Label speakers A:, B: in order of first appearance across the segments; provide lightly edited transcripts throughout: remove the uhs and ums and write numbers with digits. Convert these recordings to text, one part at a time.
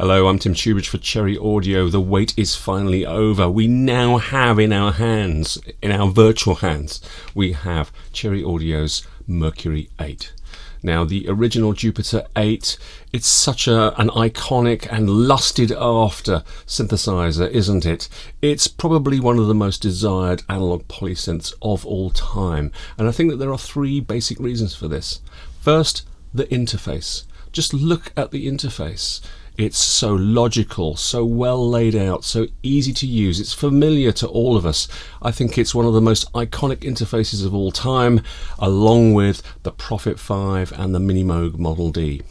A: Hello, I'm Tim Shoebridge for Cherry Audio. The wait is finally over. We now have in our hands, in our virtual hands, we have Cherry Audio's Mercury-8. Now, the original Jupiter 8, it's such an iconic and lusted after synthesizer, isn't it? It's probably one of the most desired analog polysynths of all time. And I think that there are three basic reasons for this. First, the interface. Just look at the interface. It's so logical, so well laid out, so easy to use. It's familiar to all of us. I think it's one of the most iconic interfaces of all time, along with the Prophet 5 and the Minimoog Model D.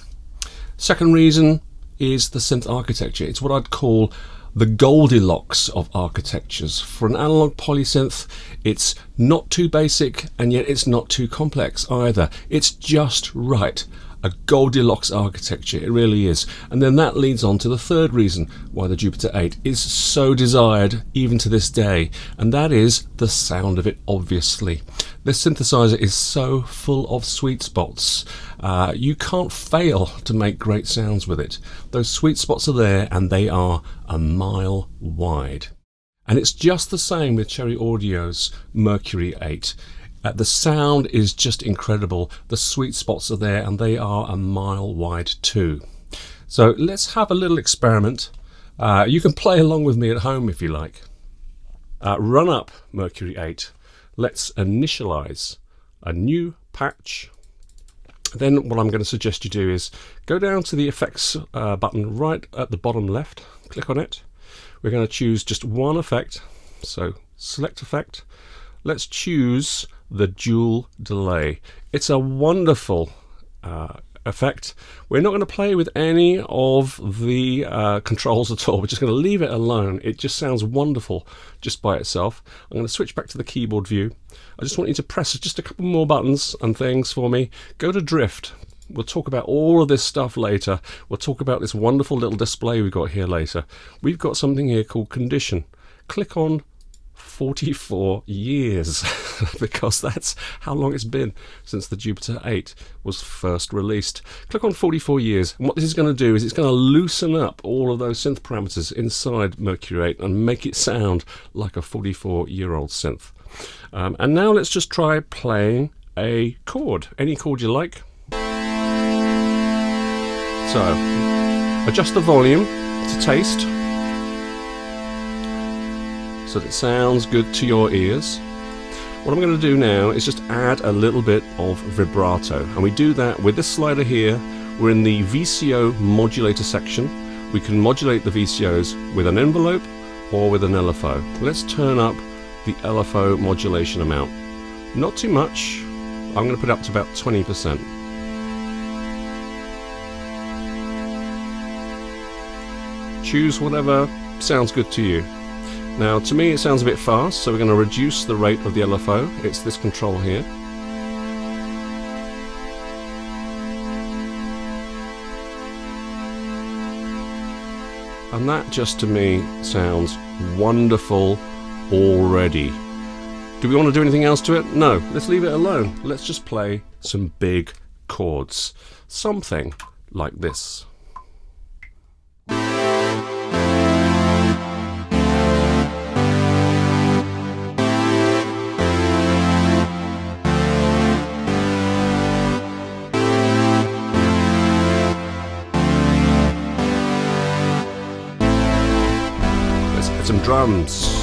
A: Second reason is the synth architecture. It's what I'd call the Goldilocks of architectures. For an analog polysynth, it's not too basic, and yet it's not too complex either. It's just right. A Goldilocks architecture, it really is. And then that leads on to the third reason why the Jupiter 8 is so desired even to this day, and that is the sound of it, obviously. This synthesizer is so full of sweet spots. You can't fail to make great sounds with it. Those sweet spots are there, and they are a mile wide. And it's just the same with Cherry Audio's Mercury-8. The sound is just incredible. The sweet spots are there, and they are a mile wide too. So let's have a little experiment. You can play along with me at home if you like. Run up Mercury-8. Let's initialize a new patch. Then what I'm going to suggest you do is go down to the effects button right at the bottom left. Click on it. We're going to choose just one effect. So select effect. Let's choose the dual delay. It's a wonderful effect. We're not going to play with any of the controls at all. We're just going to leave it alone. It just sounds wonderful just by itself. I'm going to switch back to the keyboard view. I just want you to press just a couple more buttons and things for me. Go to drift. We'll talk about all of this stuff later. We'll talk about this wonderful little display we've got here later. We've got something here called condition. Click on 44 years because that's how long it's been since the Jupiter 8 was first released. Click on 44 years, and what this is going to do is it's going to loosen up all of those synth parameters inside Mercury-8 and make it sound like a 44-year-old synth. And now let's just try playing a chord, any chord you like. So adjust the volume to taste so that it sounds good to your ears. What I'm going to do now is just add a little bit of vibrato, and we do that with this slider here. We're in the VCO modulator section. We can modulate the VCOs with an envelope or with an LFO. Let's turn up the LFO modulation amount. Not too much. I'm going to put it up to about 20%. Choose whatever sounds good to you. Now, to me it sounds a bit fast, so we're going to reduce the rate of the LFO. It's this control here. And that just to me sounds wonderful already. Do we want to do anything else to it? No, let's leave it alone. Let's just play some big chords. Something like this. Some drums.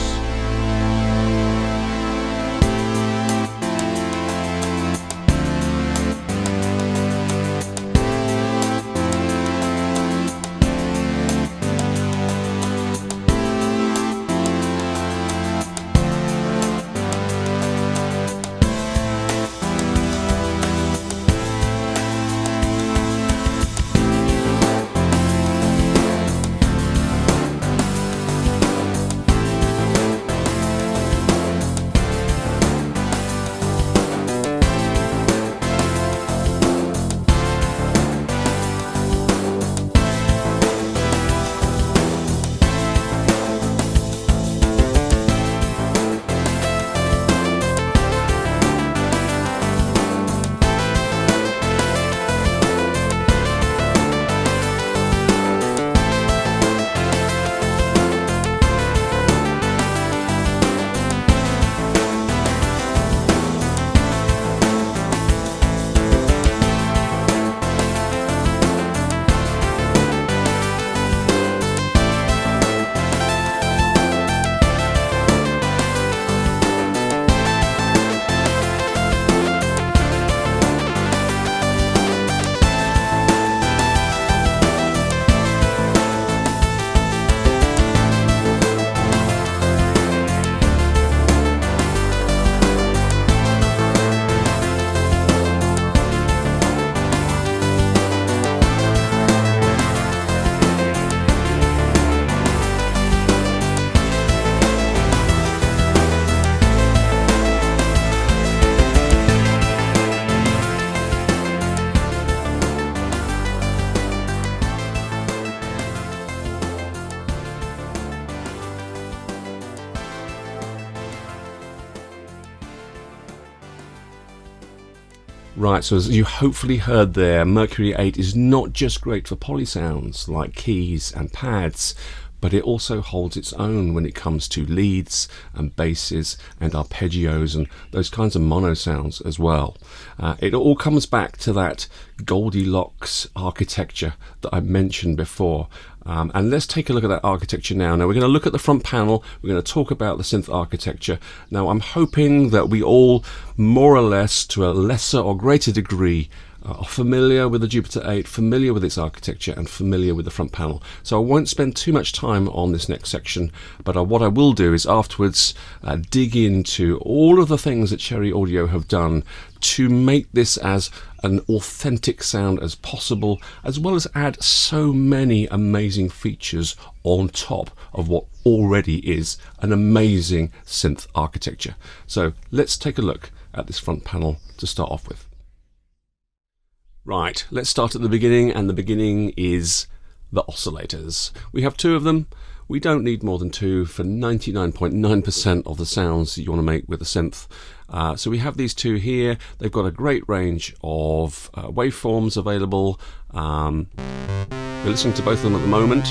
A: Right, so as you hopefully heard there, Mercury-8 is not just great for poly sounds like keys and pads, but it also holds its own when it comes to leads and basses and arpeggios and those kinds of mono sounds as well. It all comes back to that Goldilocks architecture that I mentioned before. And let's take a look at that architecture now. Now we're going to look at the front panel, we're going to talk about the synth architecture. Now I'm hoping that we all, more or less, to a lesser or greater degree, are familiar with the Jupiter 8, familiar with its architecture, and familiar with the front panel. So I won't spend too much time on this next section, but what I will do is afterwards dig into all of the things that Cherry Audio have done to make this as an authentic sound as possible, as well as add so many amazing features on top of what already is an amazing synth architecture. So let's take a look at this front panel to start off with. Right, let's start at the beginning, and the beginning is the oscillators. We have two of them. We don't need more than two for 99.9% of the sounds that you want to make with a synth. So we have these two here. They've got a great range of waveforms available. We're listening to both of them at the moment.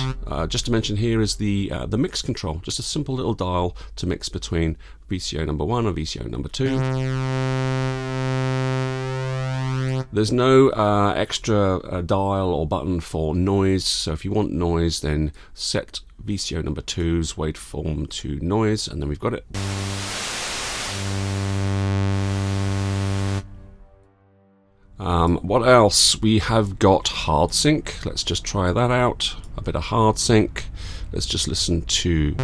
A: Just to mention, here is the mix control, just a simple little dial to mix between VCO number 1 and VCO number 2. There's no extra dial or button for noise, so if you want noise, then set VCO number 2's waveform to noise, and then we've got it. What else? We have got hard sync. Let's just try that out. A bit of hard sync. Let's just listen to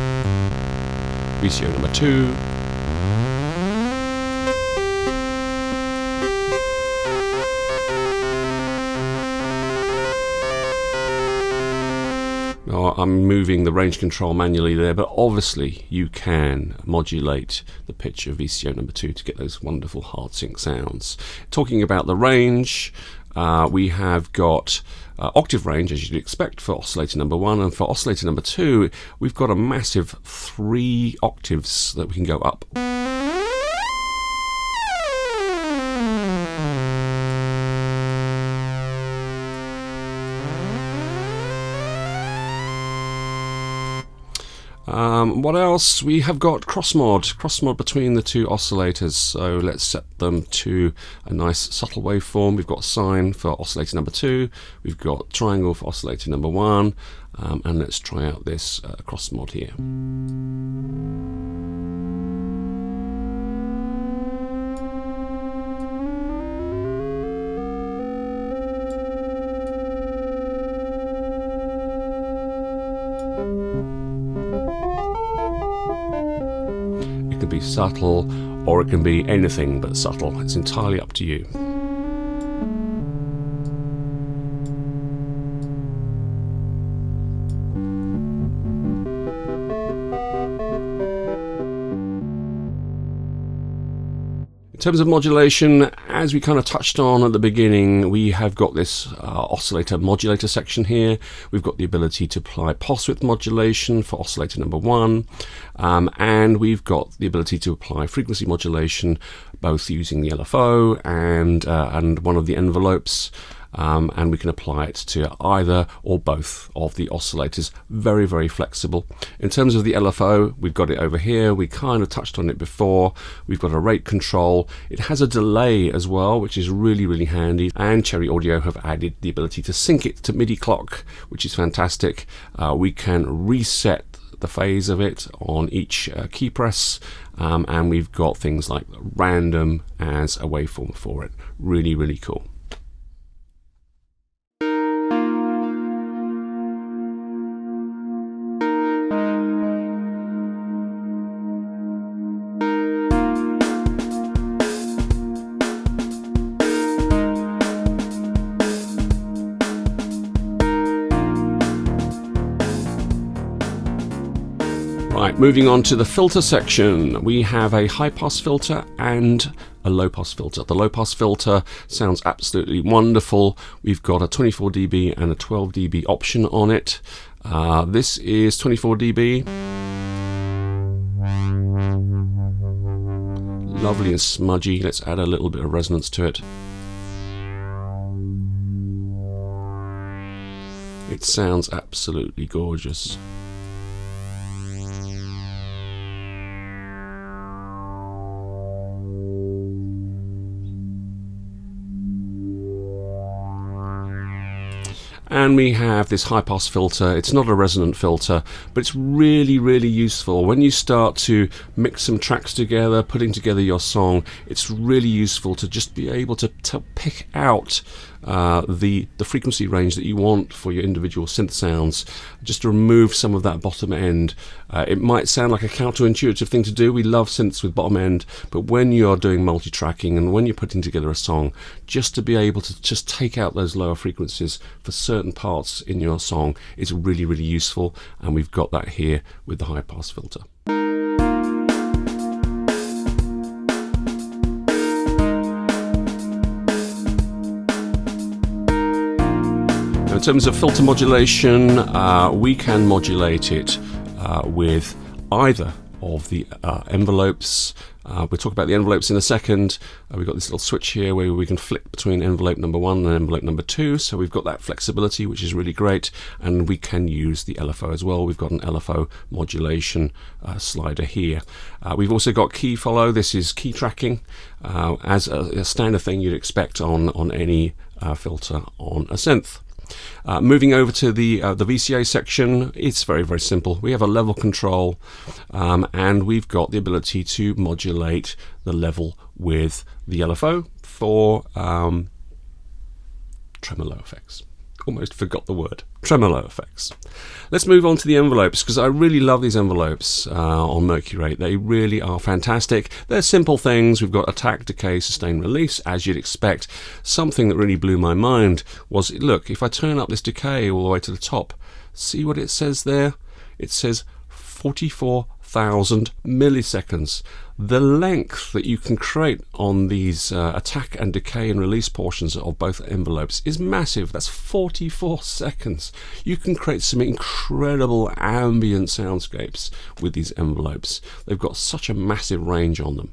A: VCO number 2. Now, I'm moving the range control manually there, but obviously you can modulate the pitch of VCO number 2 to get those wonderful hard sync sounds. Talking about the range, we have got octave range, as you'd expect, for oscillator number 1, and for oscillator number 2 we've got a massive 3 octaves that we can go up. What else? We have got cross mod between the two oscillators, so let's set them to a nice subtle waveform. We've got sine for oscillator number 2, we've got triangle for oscillator number 1, and let's try out this cross mod here. It can be subtle, or it can be anything but subtle. It's entirely up to you. In terms of modulation, as we kind of touched on at the beginning, we have got this oscillator modulator section here. We've got the ability to apply pulse width modulation for oscillator number 1, and we've got the ability to apply frequency modulation, both using the LFO and one of the envelopes. And we can apply it to either or both of the oscillators. Very, very flexible. In terms of the LFO, we've got it over here. We kind of touched on it before. We've got a rate control. It has a delay as well, which is really, really handy. And Cherry Audio have added the ability to sync it to MIDI clock, which is fantastic. We can reset the phase of it on each key press, and we've got things like random as a waveform for it. Really, really cool. Right, moving on to the filter section, we have a high pass filter and a low pass filter. The low pass filter sounds absolutely wonderful. We've got a 24 dB and a 12 dB option on it. This is 24 dB. Lovely and smudgy. Let's add a little bit of resonance to it. It sounds absolutely gorgeous. And we have this high-pass filter. It's not a resonant filter, but it's really, really useful. When you start to mix some tracks together, putting together your song, it's really useful to just be able to pick out the frequency range that you want for your individual synth sounds, just to remove some of that bottom end. It might sound like a counterintuitive thing to do. We love synths with bottom end, but when you're doing multi-tracking and when you're putting together a song, just to be able to just take out those lower frequencies for certain parts in your song is really, really useful, and we've got that here with the high pass filter. In terms of filter modulation, we can modulate it with either of the envelopes. We'll talk about the envelopes in a second. We've got this little switch here where we can flick between envelope number 1 and envelope number 2, so we've got that flexibility, which is really great, and we can use the LFO as well. We've got an LFO modulation slider here. We've also got key follow. This is key tracking, as a standard thing you'd expect on any filter on a synth. Moving over to the VCA section, it's very, very simple. We have a level control, and we've got the ability to modulate the level with the LFO for tremolo effects. Almost forgot the word. Tremolo effects. Let's move on to the envelopes, because I really love these envelopes on Mercury-8. They really are fantastic. They're simple things. We've got attack, decay, sustain, release, as you'd expect. Something that really blew my mind was, look, if I turn up this decay all the way to the top, see what it says there? It says 44,000 milliseconds. The length that you can create on these attack and decay and release portions of both envelopes is massive. That's 44 seconds. You can create some incredible ambient soundscapes with these envelopes. They've got such a massive range on them.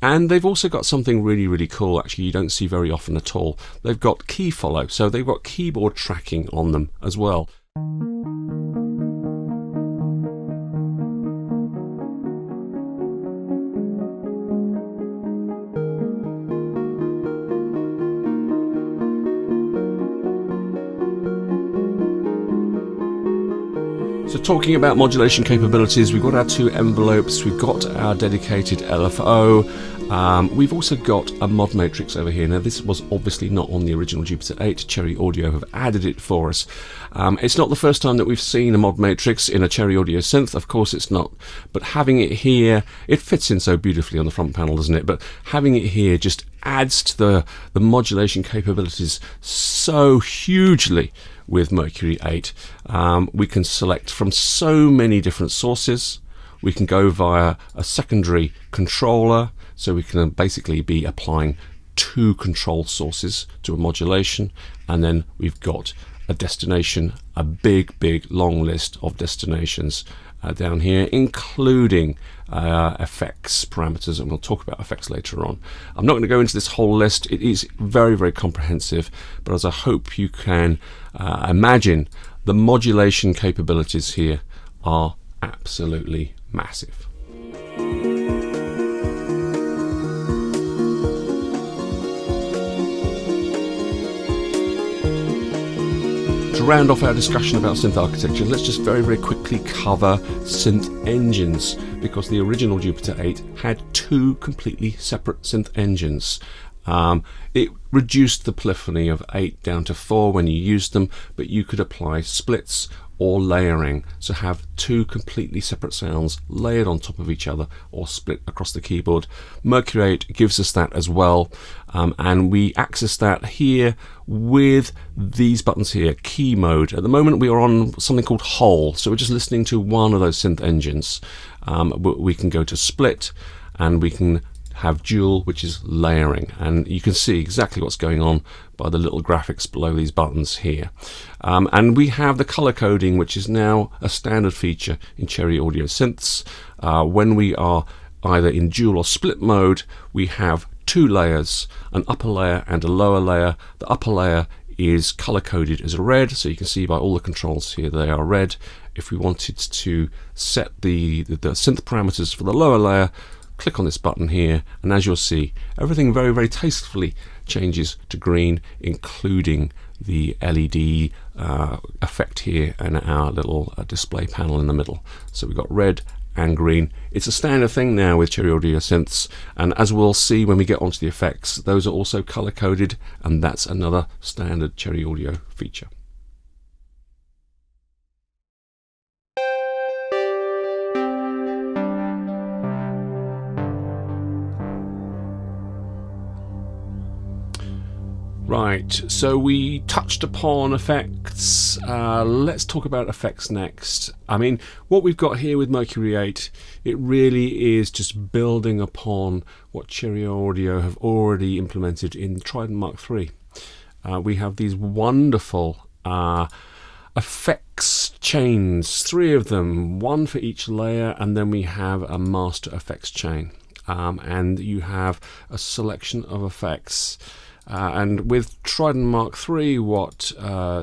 A: And they've also got something really, really cool, actually, you don't see very often at all. They've got key follow, so they've got keyboard tracking on them as well. So talking about modulation capabilities, we've got our two envelopes, we've got our dedicated LFO, we've also got a mod matrix over here. Now this was obviously not on the original Jupiter 8, Cherry Audio have added it for us. It's not the first time that we've seen a mod matrix in a Cherry Audio synth, of course it's not, but having it here, it fits in so beautifully on the front panel, doesn't it? But having it here just adds to the modulation capabilities so hugely with Mercury-8. We can select from so many different sources. We can go via a secondary controller, so we can basically be applying two control sources to a modulation, and then we've got a destination, a big long list of destinations down here, including effects parameters, and we'll talk about effects later on. I'm not going to go into this whole list. It is very, very comprehensive, but as I hope you can imagine, the modulation capabilities here are absolutely massive. To round off our discussion about synth architecture, let's just very, very quickly cover synth engines, because the original Jupiter 8 had two completely separate synth engines. It reduced the polyphony of 8 down to 4 when you used them, but you could apply splits or layering, so have two completely separate sounds layered on top of each other or split across the keyboard. Mercury-8 gives us that as well, and we access that here with these buttons here, key mode. At the moment we are on something called whole, so we're just listening to one of those synth engines. We can go to split, and we can have dual, which is layering, and you can see exactly what's going on by the little graphics below these buttons here. And we have the color coding, which is now a standard feature in Cherry Audio synths. When we are either in dual or split mode, we have two layers, an upper layer and a lower layer. The upper layer is color coded as a red, so you can see by all the controls here they are red. If we wanted to set the synth parameters for the lower layer, click on this button here, and as you'll see, everything very, very tastefully changes to green, including the LED effect here and our little display panel in the middle. So we've got red and green. It's a standard thing now with Cherry Audio synths, and as we'll see when we get onto the effects, those are also color coded, and that's another standard Cherry Audio feature. Right, so we touched upon effects. Let's talk about effects next. I mean, what we've got here with Mercury-8, it really is just building upon what Cherry Audio have already implemented in Trident Mark III. We have these wonderful effects chains, 3 of them, 1 for each layer, and then we have a master effects chain. And you have a selection of effects. And with Trident Mark III, what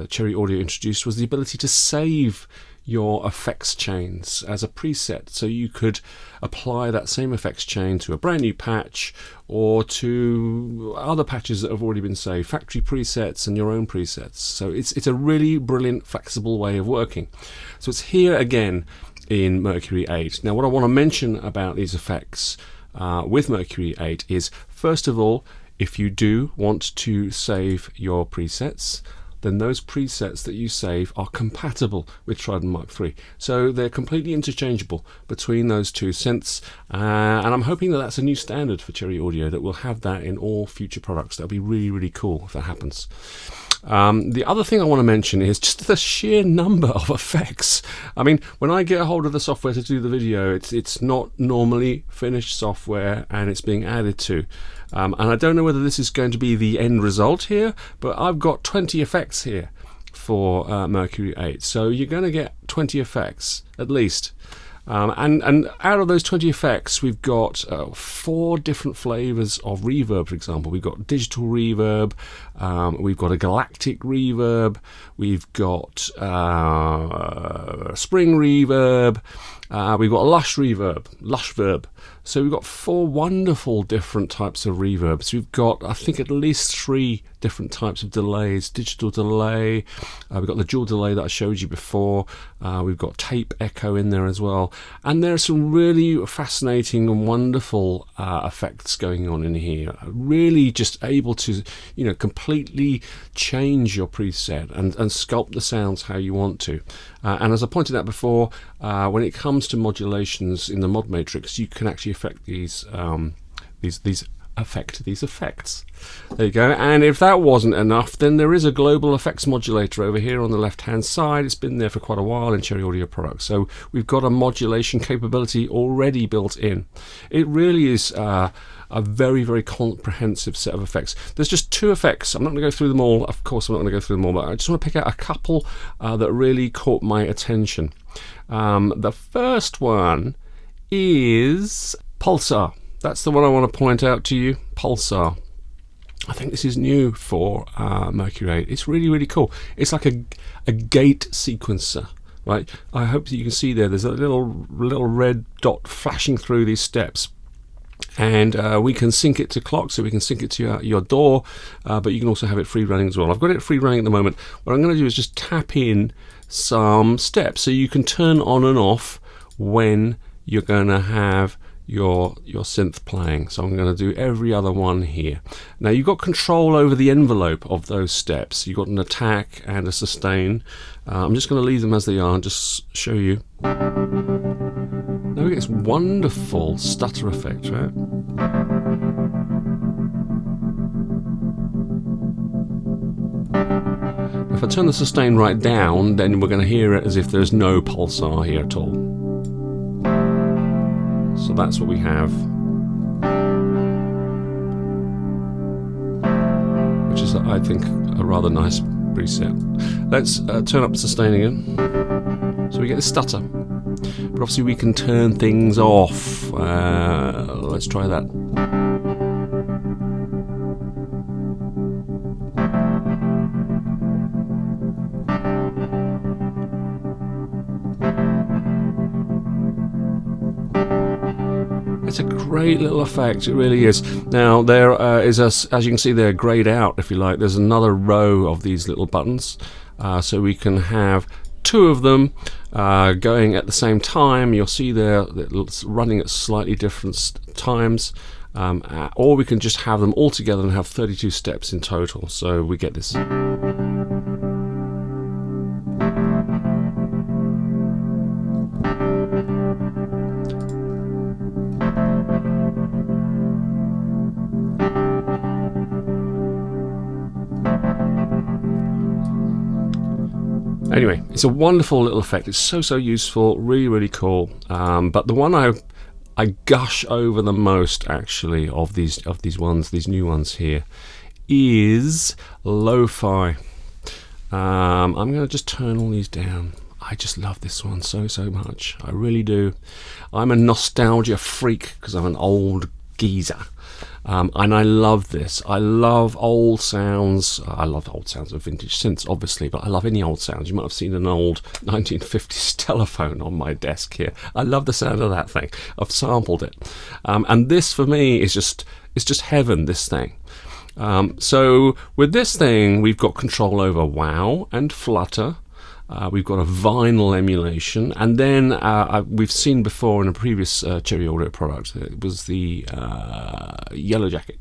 A: Cherry Audio introduced was the ability to save your effects chains as a preset, so you could apply that same effects chain to a brand new patch or to other patches that have already been saved, factory presets and your own presets. So it's a really brilliant, flexible way of working. So it's here again in Mercury-8. Now, what I want to mention about these effects with Mercury-8 is, first of all, if you do want to save your presets, then those presets that you save are compatible with Trident Mark III. So they're completely interchangeable between those 2 synths, and I'm hoping that that's a new standard for Cherry Audio, that we'll have that in all future products. That'll be really, really cool if that happens. The other thing I want to mention is just the sheer number of effects. I mean, when I get a hold of the software to do the video, it's not normally finished software, and it's being added to. And I don't know whether this is going to be the end result here, but I've got 20 effects here for Mercury-8. So you're going to get 20 effects at least. And out of those 20 effects, we've got 4 different flavors of reverb, for example. We've got digital reverb, we've got a galactic reverb, we've got spring reverb, we've got a lush reverb, lush verb. So we've got 4 wonderful different types of reverbs. We've got, I think, at least 3 different types of delays. Digital delay, we've got the dual delay that I showed you before, we've got tape echo in there as well, and there are some really fascinating and wonderful effects going on in here. Really just able to, you know, completely change your preset and sculpt the sounds how you want to. And as I pointed out before, when it comes to modulations in the mod matrix, you can actually affect these effects. There you go. And if that wasn't enough, then there is a global effects modulator over here on the left hand side. It's been there for quite a while in Cherry Audio products, so we've got a modulation capability already built in. It really is a very, very comprehensive set of effects. There's just 2 effects. I'm not going to go through them all. Of course I'm not going to go through them all, but I just want to pick out a couple that really caught my attention. The first one is Pulsar. That's the one I want to point out to you, Pulsar. I think this is new for Mercury-8. It's really, really cool. It's like a gate sequencer, right? I hope that you can see there's a little red dot flashing through these steps. And we can sync it to clock, so we can sync it to your DAW, but you can also have it free running as well. I've got it free running at the moment. What I'm going to do is just tap in some steps, so you can turn on and off when you're going to have your synth playing. So I'm going to do every other one here. Now you've got control over the envelope of those steps. You've got an attack and a sustain. I'm just going to leave them as they are and just show you. Now we get this wonderful stutter effect, right? If I turn the sustain right down, then we're going to hear it as if there's no pulsar here at all. So that's what we have, which is, I think, a rather nice preset. Let's turn up sustain again. So we get the stutter, but obviously we can turn things off. Let's try that. great little effect, it really is. Now there is as you can see there, grayed out if you like, there's another row of these little buttons, so we can have two of them going at the same time. You'll see there that it's running at slightly different times, or we can just have them all together and have 32 steps in total, so we get this. Anyway, it's a wonderful little effect. It's so useful, really cool. But the one I gush over the most, actually, of these new ones here, is lo-fi. I'm going to just turn all these down. I just love this one so much. I really do. I'm a nostalgia freak because I'm an old geezer. And I love this. I love old sounds. I love old sounds of vintage synths, obviously, but I love any old sounds. You might have seen an old 1950s telephone on my desk here. I love the sound of that thing. I've sampled it. And this, for me, is just heaven, this thing. So with this thing, we've got control over wow and flutter. We've got a vinyl emulation, and then we've seen before in a previous Cherry Audio product, it was the Yellow Jacket.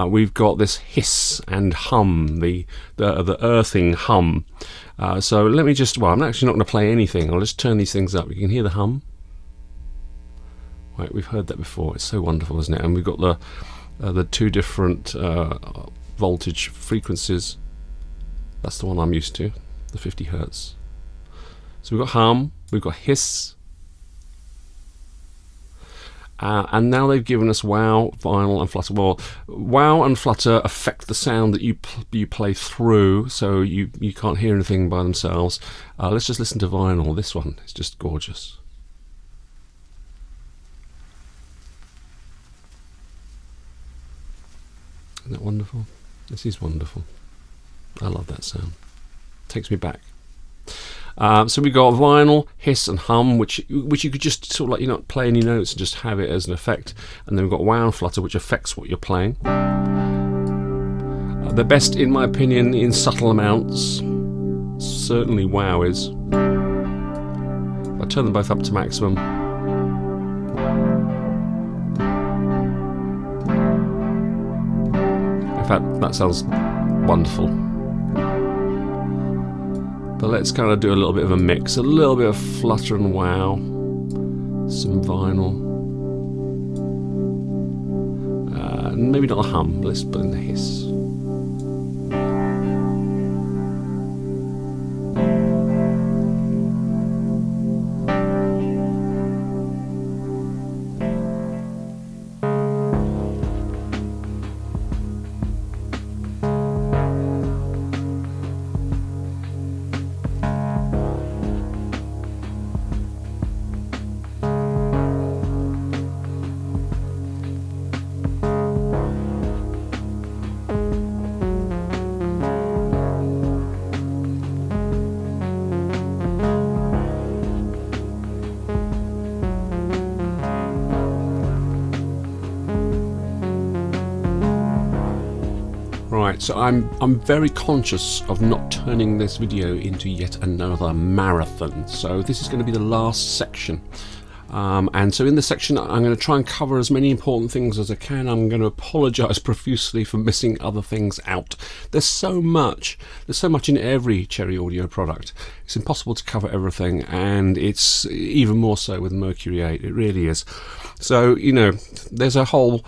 A: We've got this hiss and hum, the earthing hum. So let me just, well, I'm actually not going to play anything. I'll just turn these things up. You can hear the hum. Right, we've heard that before. It's so wonderful, isn't it? And we've got the two different voltage frequencies. That's the one I'm used to. The 50 Hertz. So we've got hum, we've got hiss, and now they've given us wow, vinyl, and flutter. Well, wow and flutter affect the sound that you play through, so you can't hear anything by themselves. Let's just listen to vinyl. This one is just gorgeous. Isn't that wonderful? This is wonderful. I love that sound. Takes me back. So we got vinyl, hiss, and hum, which you could just sort of like, play any notes and just have it as an effect. And then we've got wow and flutter, which affects what you're playing. They're best, in my opinion, in subtle amounts. Certainly wow is. If I turn them both up to maximum. In fact, that sounds wonderful. But let's kind of do a little bit of a mix, a little bit of flutter and wow, some vinyl, maybe not a hum, let's put in the hiss. So I'm very conscious of not turning this video into yet another marathon. So this is going to be the last section. And so in this section I'm going to try and cover as many important things as I can. I'm going to apologise profusely for missing other things out. There's so much in every Cherry Audio product. It's impossible to cover everything, and it's even more so with Mercury-8. It really is. So, there's a whole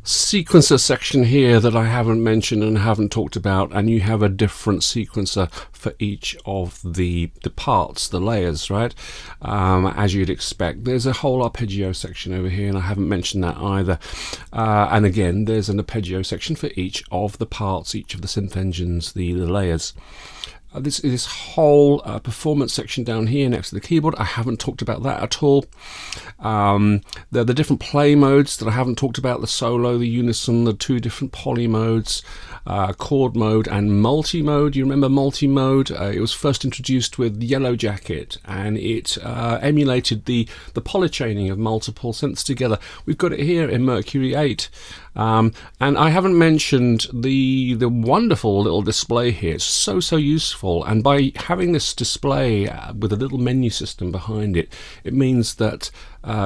A: sequencer section here that I haven't mentioned and haven't talked about, and you have a different sequencer for each of the parts, the layers, right? As you'd expect. There's a whole arpeggio section over here, and I haven't mentioned that either. And again, there's an arpeggio section for each of the parts, each of the synth engines, the layers. this whole performance section down here next to the keyboard. I haven't talked about that at all. The different play modes that I haven't talked about, the solo, the unison, the two different poly modes, chord mode and multi-mode. You remember multi-mode? It was first introduced with Yellow Jacket, and it emulated the polychaining of multiple synths together. We've got it here in Mercury-8. And I haven't mentioned the wonderful little display here. It's so useful, and by having this display with a little menu system behind it, it means that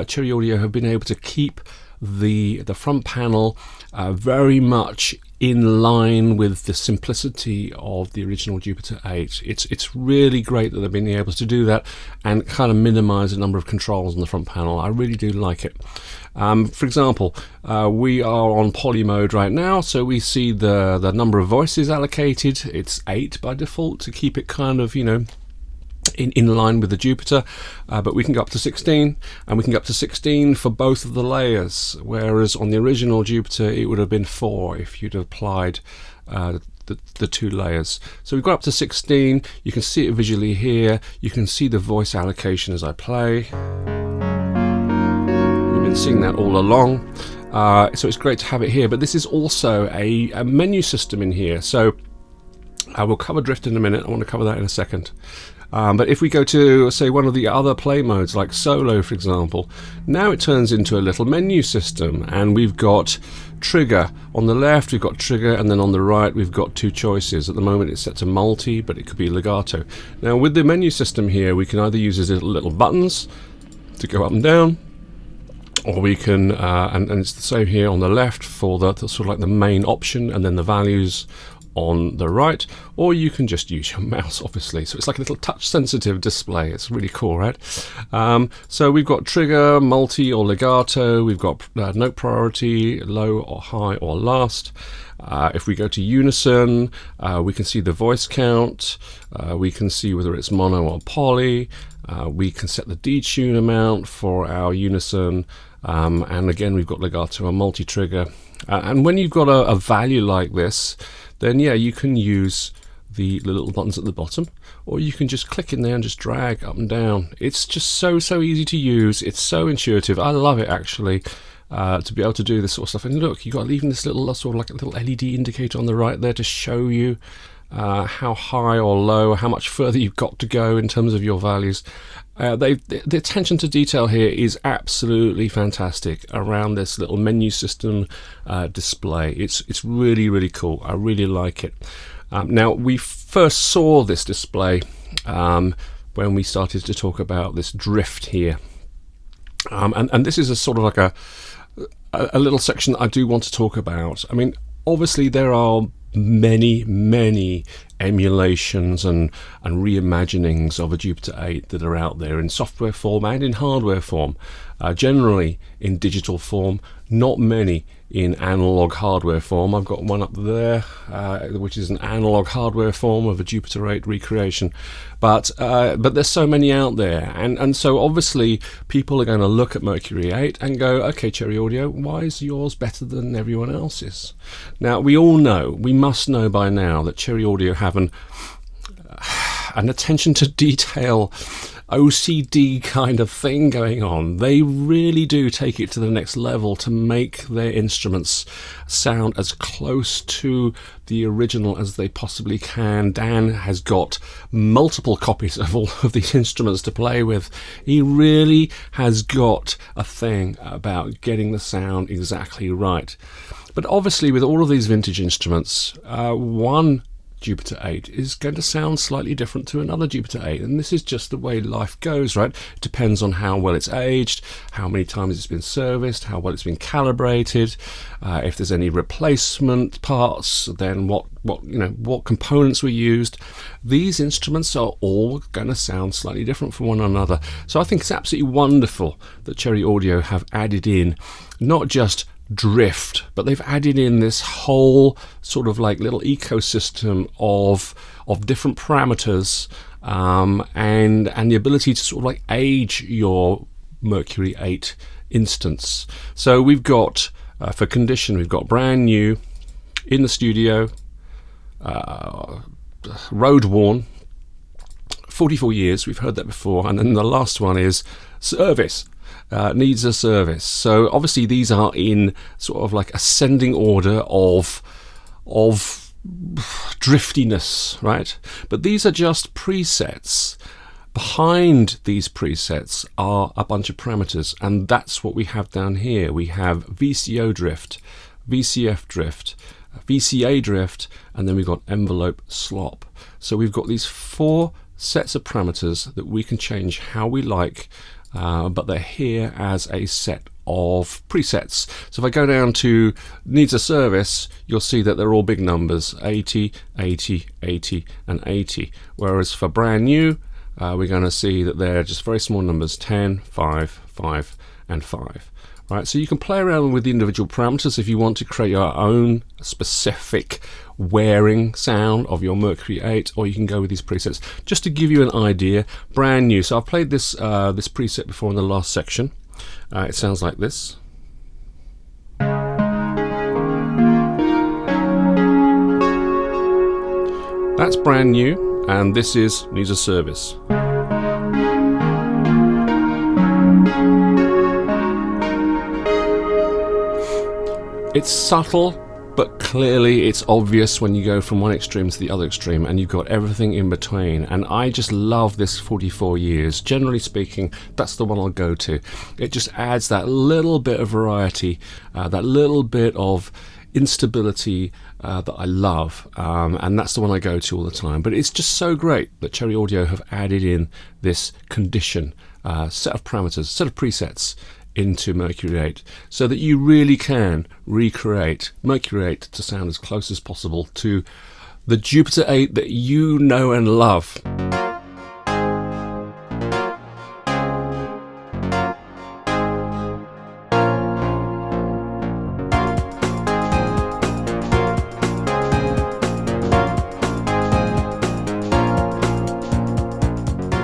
A: Cherry Audio have been able to keep the front panel very much in line with the simplicity of the original Jupiter 8. It's really great that they've been able to do that and kind of minimize the number of controls on the front panel. I really do like it. For example, we are on poly mode right now, so we see the number of voices allocated. It's 8 by default to keep it kind of, you know, in line with the Jupiter, but we can go up to 16, and we can go up to 16 for both of the layers, whereas on the original Jupiter it would have been 4 if you'd applied the two layers. So we've got up to 16. You can see it visually here. You can see the voice allocation as I play. We've been seeing that all along, so it's great to have it here, but this is also a menu system in here. So I will cover drift in a minute. I want to cover that in a second. But if we go to, say, one of the other play modes, like solo, for example, now it turns into a little menu system, and we've got trigger. On the left, we've got trigger, and then on the right, we've got two choices. At the moment, it's set to multi, but it could be legato. Now, with the menu system here, we can either use these little buttons to go up and down, or we can, and it's the same here on the left for the sort of like the main option, and then the values on the right, or you can just use your mouse, obviously. So it's like a little touch sensitive display. It's really cool, right? So we've got trigger, multi or legato. We've got note priority, low or high or last. If we go to unison, we can see the voice count. We can see whether it's mono or poly. We can set the detune amount for our unison. And again, we've got legato and multi-trigger. And when you've got a value like this, then yeah, you can use the little buttons at the bottom, or you can just click in there and just drag up and down. It's just so easy to use. It's so intuitive. I love it, actually, to be able to do this sort of stuff. And look, you've got even this little sort of like a little LED indicator on the right there to show you how high or low, how much further you've got to go in terms of your values. The attention to detail here is absolutely fantastic around this little menu system display. It's really cool. I really like it. Now, we first saw this display when we started to talk about this drift here, and this is a sort of like a little section that I do want to talk about. I mean, obviously there are many emulations and reimaginings of a Jupiter 8 that are out there in software form and in hardware form, generally in digital form, not many in analog hardware form. I've got one up there which is an analog hardware form of a Jupiter 8 recreation, but there's so many out there, and so obviously people are going to look at Mercury-8 and go, okay, Cherry Audio, why is yours better than everyone else's? Now, we must know by now that Cherry Audio have an attention to detail, OCD kind of thing going on. They really do take it to the next level to make their instruments sound as close to the original as they possibly can. Dan has got multiple copies of all of these instruments to play with. He really has got a thing about getting the sound exactly right. But obviously, with all of these vintage instruments, one Jupiter 8 is going to sound slightly different to another Jupiter 8, and this is just the way life goes, right? It depends on how well it's aged, how many times it's been serviced, how well it's been calibrated, if there's any replacement parts, then what components were used. These instruments are all going to sound slightly different from one another. So I think it's absolutely wonderful that Cherry Audio have added in not just drift, but they've added in this whole sort of like little ecosystem of different parameters, and the ability to sort of like age your Mercury-8 instance. So we've got for condition, we've got brand new, in the studio, road worn, 44 years, we've heard that before. And then the last one is service. Needs a service. So obviously these are in sort of like ascending order of driftiness, right? But these are just presets. Behind these presets are a bunch of parameters, and that's what we have down here. We have VCO drift, VCF drift, VCA drift, and then we've got envelope slop. So we've got these 4 sets of parameters that we can change how we like, but they're here as a set of presets. So if I go down to needs a service, you'll see that they're all big numbers, 80, 80, 80, and 80. Whereas for brand new, we're going to see that they're just very small numbers, 10, 5, 5, and 5. Right, so you can play around with the individual parameters if you want to create your own specific wearing sound of your Mercury-8, or you can go with these presets. Just to give you an idea, brand new. So I've played this this preset before in the last section. It sounds like this. That's brand new, and this is needs a service. It's subtle, but clearly it's obvious when you go from one extreme to the other extreme, and you've got everything in between. And I just love this 44 years. Generally speaking, that's the one I'll go to. It just adds that little bit of variety, that little bit of instability that I love, and that's the one I go to all the time. But it's just so great that Cherry Audio have added in this condition, set of parameters, set of presets into Mercury-8, so that you really can recreate Mercury-8 to sound as close as possible to the Jupiter 8 that you know and love.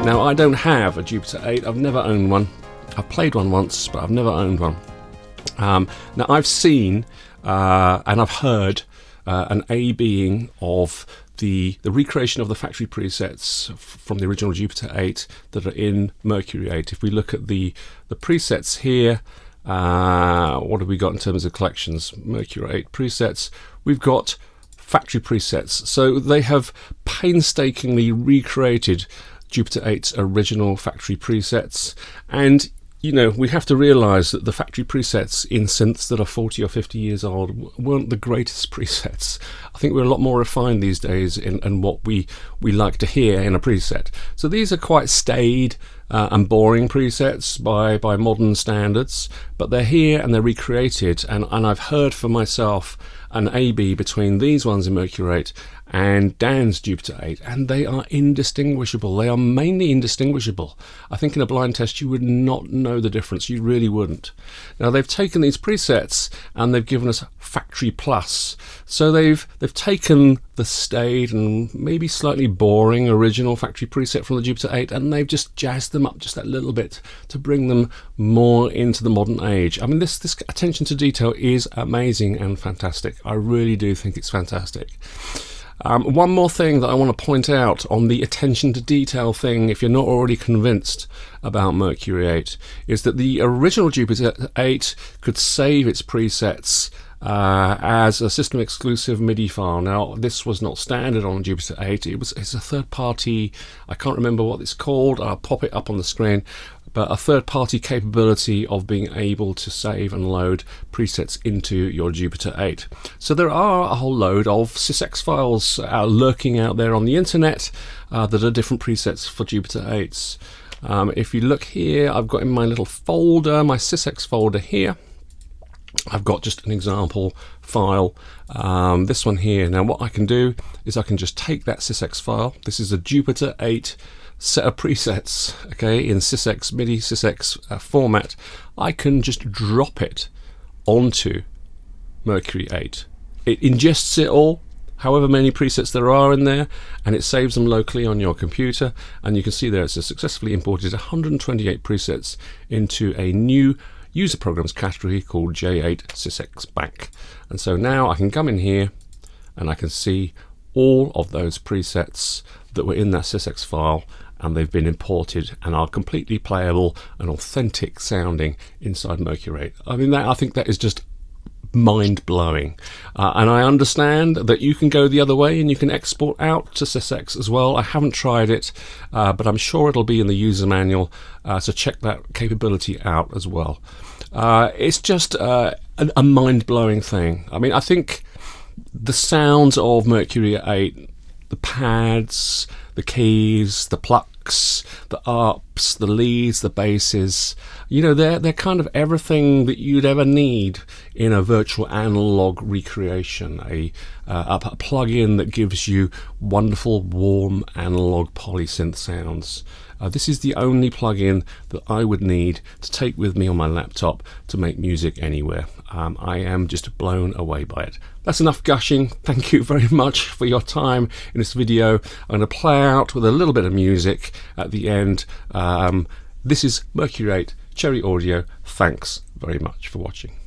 A: Now, I don't have a Jupiter 8, I've never owned one. I've played one once, but I've never owned one. Now, I've seen and I've heard an A-Bing of the recreation of the factory presets from the original Jupiter 8 that are in Mercury-8. If we look at the presets here, what have we got in terms of collections? Mercury-8 presets. We've got factory presets. So they have painstakingly recreated Jupiter 8's original factory presets, and you know, we have to realise that the factory presets in synths that are 40 or 50 years old weren't the greatest presets. I think we're a lot more refined these days in what we like to hear in a preset. So these are quite staid and boring presets by modern standards, but they're here and they're recreated, and I've heard for myself an A-B between these ones in Mercury-8 and Dan's Jupiter 8, and they are indistinguishable. They are mainly indistinguishable. I think in a blind test you would not know the difference. You really wouldn't. Now they've taken these presets and they've given us Factory Plus. So they've taken the staid and maybe slightly boring original factory preset from the Jupiter 8 and they've just jazzed them up just that little bit to bring them more into the modern age. I mean, this attention to detail is amazing and fantastic. I really do think it's fantastic. One more thing that I want to point out on the attention to detail thing, if you're not already convinced about Mercury-8, is that the original Jupiter 8 could save its presets as a system exclusive MIDI file. Now, this was not standard on Jupiter 8. It's a third party, I can't remember what it's called, I'll pop it up on the screen, but a third-party capability of being able to save and load presets into your Jupiter 8. So there are a whole load of SysEx files lurking out there on the internet that are different presets for Jupiter 8s. If you look here, I've got in my little folder, my SysEx folder here, I've got just an example file, this one here. Now what I can do is I can just take that SysEx file. This is a Jupiter 8 set of presets, okay, in SysEx, MIDI SysEx format. I can just drop it onto Mercury-8. It ingests it all, however many presets there are in there, and it saves them locally on your computer. And you can see there it's successfully imported 128 presets into a new user programs category called J8 SysEx Bank. And so now I can come in here and I can see all of those presets that were in that SysEx file, and they've been imported and are completely playable and authentic sounding inside Mercury-8. I mean, I think that is just mind-blowing, and I understand that you can go the other way and you can export out to SysEx as well. I haven't tried it, but I'm sure it'll be in the user manual, so check that capability out as well. It's just a mind-blowing thing. I mean, I think the sounds of Mercury-8, the pads, the keys, the plucks, the ups, the leads, the basses, you know, they're kind of everything that you'd ever need in a virtual analog recreation, a plug-in that gives you wonderful, warm, analog polysynth sounds. This is the only plug-in that I would need to take with me on my laptop to make music anywhere. I am just blown away by it. That's enough gushing. Thank you very much for your time in this video. I'm going to play out with a little bit of music at the end. This is Mercury-8 Cherry Audio. Thanks very much for watching.